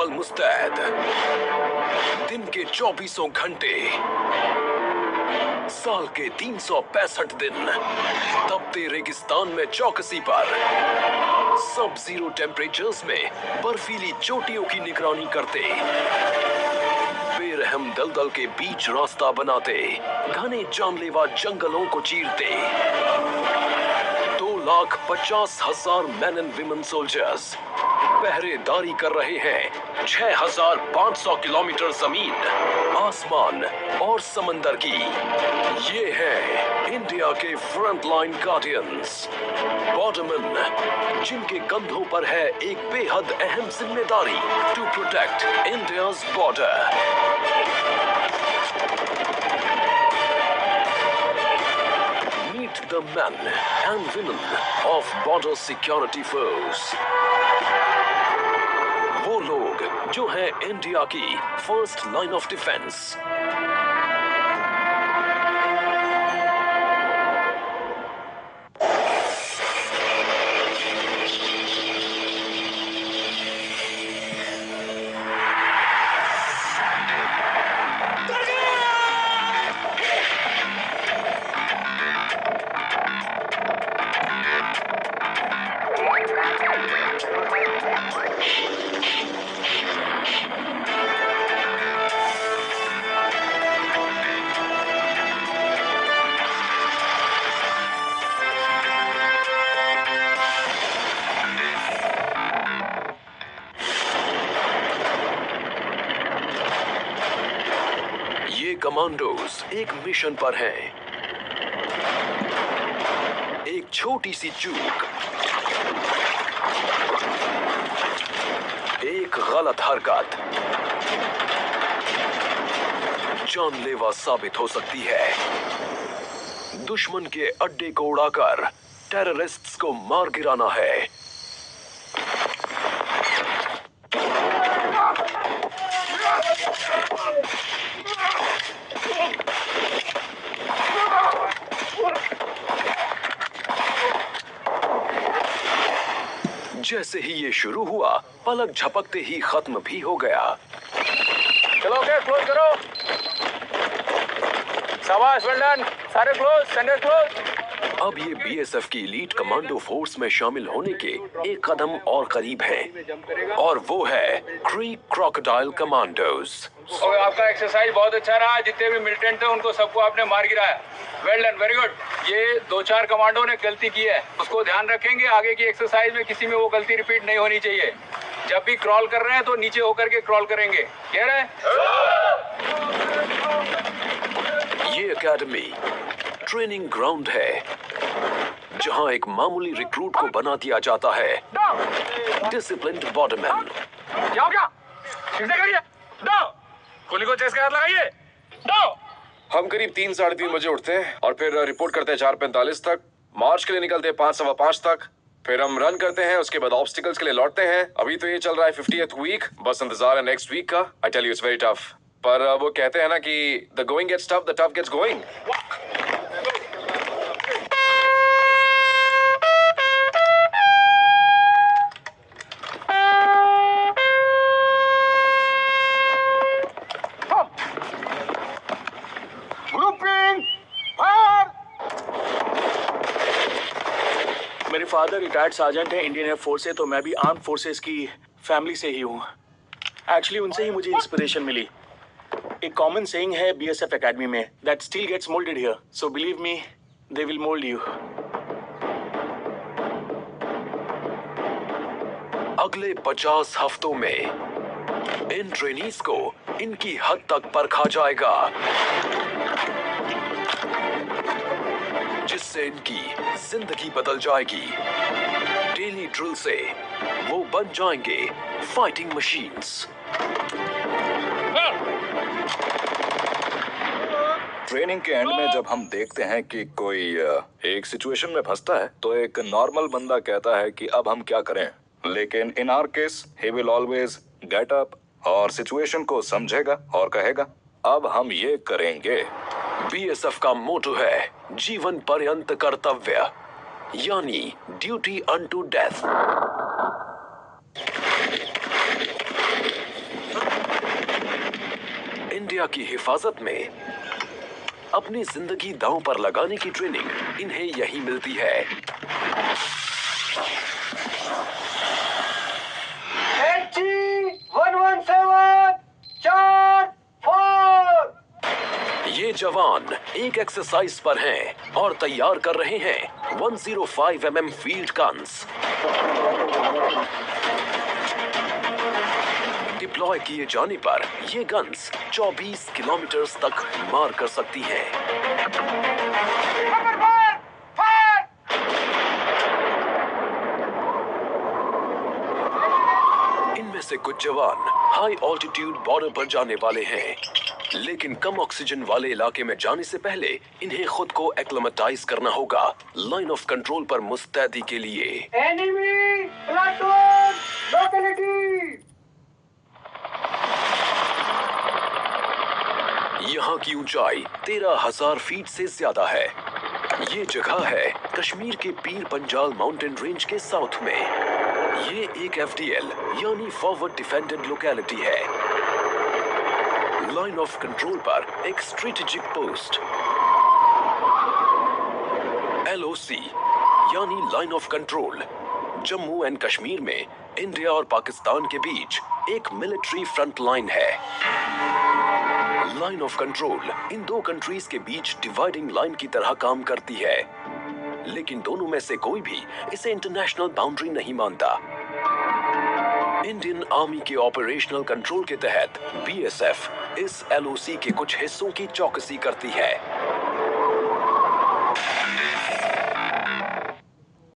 पल मुस्तैद, दिन के 24 घंटे, साल के 365 दिन, तपते रेगिस्तान में चौकसी पर, सब जीरो टेम्परेचर्स में बर्फीली चोटियों की निगरानी करते, बेरहम दलदल के बीच रास्ता बनाते, घने जानलेवा जंगलों को चीरते, 2,50,000 मैन एंड विमेन सोल्जर्स पहरेदारी कर रहे हैं 6,500 किलोमीटर जमीन, आसमान और समंदर की। ये है इंडिया के फ्रंटलाइन गार्डियंस, बॉर्डरमैन, जिनके कंधों पर है एक बेहद अहम जिम्मेदारी, to protect India's border. Meet the men and women of border security force. वो लोग जो हैं इंडिया की first line of defence. Commandos एक मिशन पर हैं। एक छोटी सी चूक, एक गलत हरकत जानलेवा साबित हो सकती है। दुश्मन के अड्डे को उड़ाकर टेररिस्ट्स को मार गिराना है। जैसे ही ये शुरू हुआ, पलक झपकते ही खत्म भी हो गया। चलो के क्लोज करो। शाबाश, वेल डन। सारे क्लोज, सेंटर क्लोज। अब ये बीएसएफ की एलीट कमांडो फोर्स में शामिल होने के एक कदम और करीब हैं, और वो है क्रीक क्रोकोडाइल कमांडोज। आपका एक्सरसाइज बहुत अच्छा रहा। जितने भी मिलिटेंट थे उनको सबको आपने मार गिराया। Well done, very good. ये 2-4 कमांडो ने गलती की है, उसको ध्यान रखेंगे। आगे की एक्सरसाइज में किसी में वो गलती रिपीट नहीं होनी चाहिए। जब भी क्रॉल कर रहे हैं तो नीचे होकर के क्रॉल करेंगे। क्लियर है? ये एकेडमी ट्रेनिंग ग्राउंड है, जहां एक मामूली रिक्रूट को बना दिया जाता है डिसिप्लिन्ड बॉर्डरमैन। क्या करिए? गोली को चेस्ट के हाथ लगाइए। हम करीब 3-3:30 बजे उठते हैं और फिर रिपोर्ट करते हैं 4:45 तक। मार्च के लिए निकलते हैं 5-5:15 तक। फिर हम रन करते हैं, उसके बाद ऑब्स्टिकल्स के लिए लौटते हैं। अभी तो ये चल रहा है 50th वीक, बस इंतजार है नेक्स्ट वीक का। I tell you it's very tough, पर वो कहते हैं ना कि the going gets tough, the tough gets going. मेरे फादर रिटायर्ड सार्जेंट है इंडियन एयर फोर्स से, तो मैं भी आर्म फोर्सेस की फैमिली से ही हूँ। एक्चुअली उनसे ही मुझे इंस्पिरेशन मिली। एक कॉमन सेइंग है बीएसएफ एकेडमी में, that steel gets moulded here, so believe me, they will mould you. अगले 50 हफ्तों में इन ट्रेनीज को इनकी हद तक परखा जाएगा, जिससे इनकी जिंदगी बदल जाएगी। डेली ड्रिल से वो बन जाएंगे फाइटिंग मशीन्स। ट्रेनिंग के एंड में जब हम देखते हैं कि कोई एक सिचुएशन में फंसता है, तो एक नॉर्मल बंदा कहता है कि अब हम क्या करें, लेकिन in our case he will always get up और सिचुएशन को समझेगा और कहेगा अब हम ये करेंगे। बीएसएफ का मोटो है जीवन पर्यंत कर्तव्य, यानी ड्यूटी अनटू डेथ। इंडिया की हिफाजत में अपनी जिंदगी दांव पर लगाने की ट्रेनिंग इन्हें यहीं मिलती है। ये जवान एक एक्सरसाइज पर हैं और तैयार कर रहे हैं 105 mm फील्ड गन्स। डिप्लॉय किए जाने पर ये गन्स 24 किलोमीटर तक मार कर सकती हैं। इनमें से कुछ जवान हाई ऑल्टीट्यूड बॉर्डर पर जाने वाले हैं, लेकिन कम ऑक्सीजन वाले इलाके में जाने से पहले इन्हें खुद को एक्लेमेटाइज करना होगा लाइन ऑफ कंट्रोल पर मुस्तैदी के लिए। Enemy platoon locality. यहाँ की ऊंचाई 13,000 फीट से ज्यादा है। ये जगह है कश्मीर के पीर पंजाल माउंटेन रेंज के साउथ में। ये एक FDL यानी फॉरवर्ड डिफेंडेड लोकेलिटी है। लाइन ऑफ कंट्रोल पर एक स्ट्रेटेजिक पोस्ट LOC यानी line of control Jammu and Kashmir में इंडिया और पाकिस्तान के बीच एक मिलिट्री फ्रंट लाइन है। लाइन ऑफ कंट्रोल इन दो कंट्रीज के बीच डिवाइडिंग लाइन की तरह काम करती है, लेकिन दोनों में से कोई भी इसे इंटरनेशनल बाउंड्री नहीं मानता। इंडियन आर्मी के ऑपरेशनल कंट्रोल के तहत BSF इस LOC के कुछ हिस्सों की चौकसी करती है।